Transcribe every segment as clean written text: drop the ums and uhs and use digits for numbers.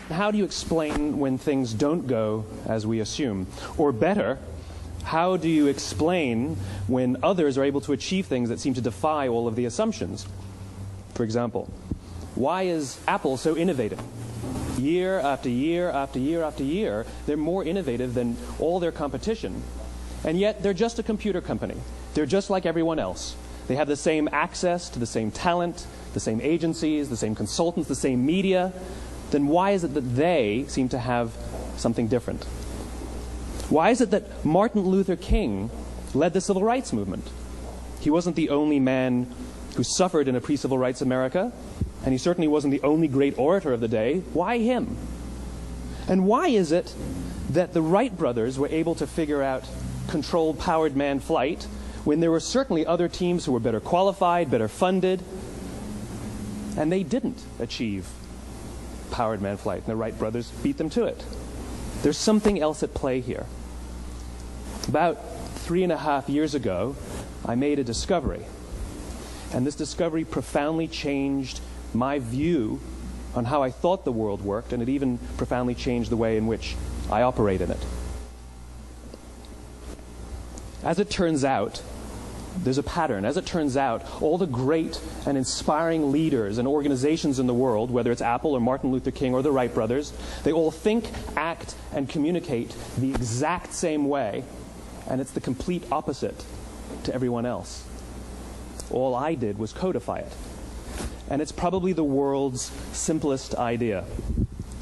how do you explain when things don't go as we assume? Or better, how do you explain when others are able to achieve things that seem to defy all of the assumptions? For example, why is Apple so innovative? Year after year after year after year, they're more innovative than all their competition. And yet, they're just a computer company. They're just like everyone else. They have the same access to the same talent, the same agencies, the same consultants, the same media. Then why is it that they seem to have something different? Why is it that Martin Luther King led the civil rights movement? He wasn't the only man who suffered in a pre-civil rights America, and he certainly wasn't the only great orator of the day. Why him? And why is it that the Wright brothers were able to figure out controlled powered manned flight when there were certainly other teams who were better qualified, better funded, and they didn't achieve powered manned flight, and the Wright brothers beat them to it? There's something else at play here. About 3.5 years ago, I made a discovery, and this discovery profoundly changed my view on how I thought the world worked, and it even profoundly changed the way in which I operate in it. As it turns out, there's a pattern. As it turns out, all the great and inspiring leaders and organizations in the world, whether it's Apple or Martin Luther King or the Wright brothers, they all think, act, and communicate the exact same way, and it's the complete opposite to everyone else. All I did was codify it. And it's probably the world's simplest idea.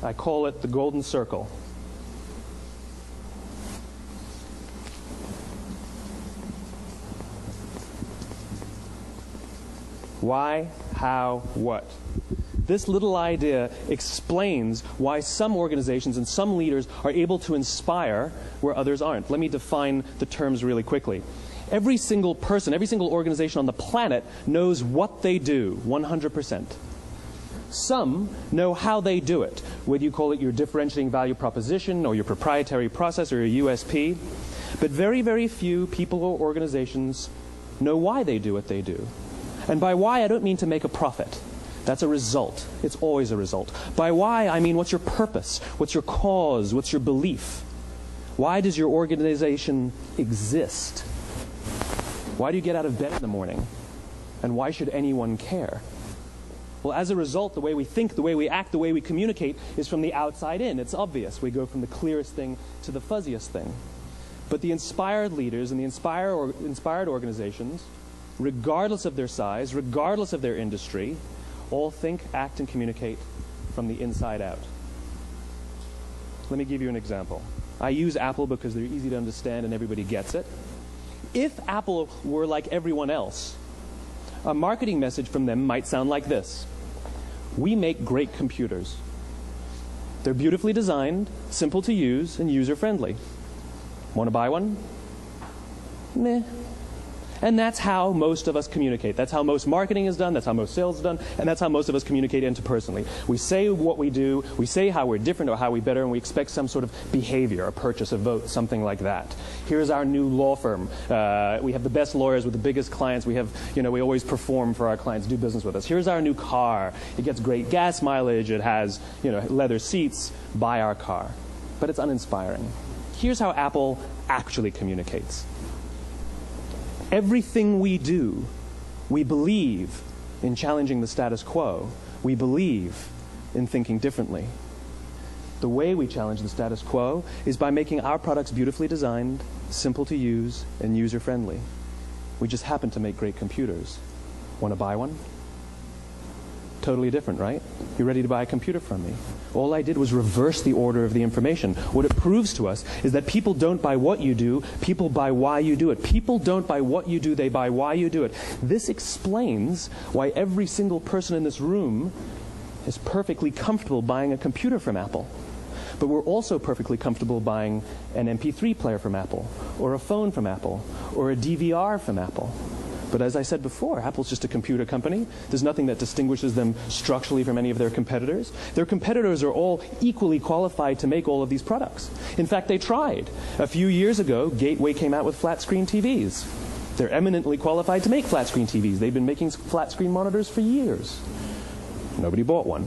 I call it the golden circle. Why, how, what? This little idea explains why some organizations and some leaders are able to inspire where others aren't. Let me define the terms really quickly. Every single person, every single organization on the planet knows what they do, 100%. Some know how they do it, whether you call it your differentiating value proposition or your proprietary process or your USP. But very, very few people or organizations know why they do what they do. And by why, I don't mean to make a profit. That's a result. It's always a result. By why, I mean what's your purpose? What's your cause? What's your belief? Why does your organization exist? Why do you get out of bed in the morning? And why should anyone care? Well, as a result, the way we think, the way we act, the way we communicate is from the outside in. It's obvious. We go from the clearest thing to the fuzziest thing. But the inspired leaders and the inspired organizations, regardless of their size, regardless of their industry, all think, act, and communicate from the inside out. Let me give you an example. I use Apple because they're easy to understand and everybody gets it. If Apple were like everyone else, a marketing message from them might sound like this. We make great computers. They're beautifully designed, simple to use, and user-friendly. Want to buy one? Meh. And that's how most of us communicate. That's how most marketing is done, that's how most sales is done, and that's how most of us communicate interpersonally. We say what we do, we say how we're different or how we're better, and we expect some sort of behavior, a purchase, a vote, something like that. Here's our new law firm. We have the best lawyers with the biggest clients. We have, we always perform for our clients, do business with us. Here's our new car. It gets great gas mileage. It has, leather seats. Buy our car. But it's uninspiring. Here's how Apple actually communicates. Everything we do, we believe in challenging the status quo. We believe in thinking differently. The way we challenge the status quo is by making our products beautifully designed, simple to use, and user-friendly. We just happen to make great computers. Want to buy one? Totally different, right? You're ready to buy a computer from me. All I did was reverse the order of the information. What it proves to us is that people don't buy what you do, people buy why you do it. People don't buy what you do, they buy why you do it. This explains why every single person in this room is perfectly comfortable buying a computer from Apple. But we're also perfectly comfortable buying an MP3 player from Apple, or a phone from Apple, or a DVR from Apple. But as I said before, Apple's just a computer company. There's nothing that distinguishes them structurally from any of their competitors. Their competitors are all equally qualified to make all of these products. In fact, they tried. A few years ago, Gateway came out with flat-screen TVs. They're eminently qualified to make flat-screen TVs. They've been making flat-screen monitors for years. Nobody bought one.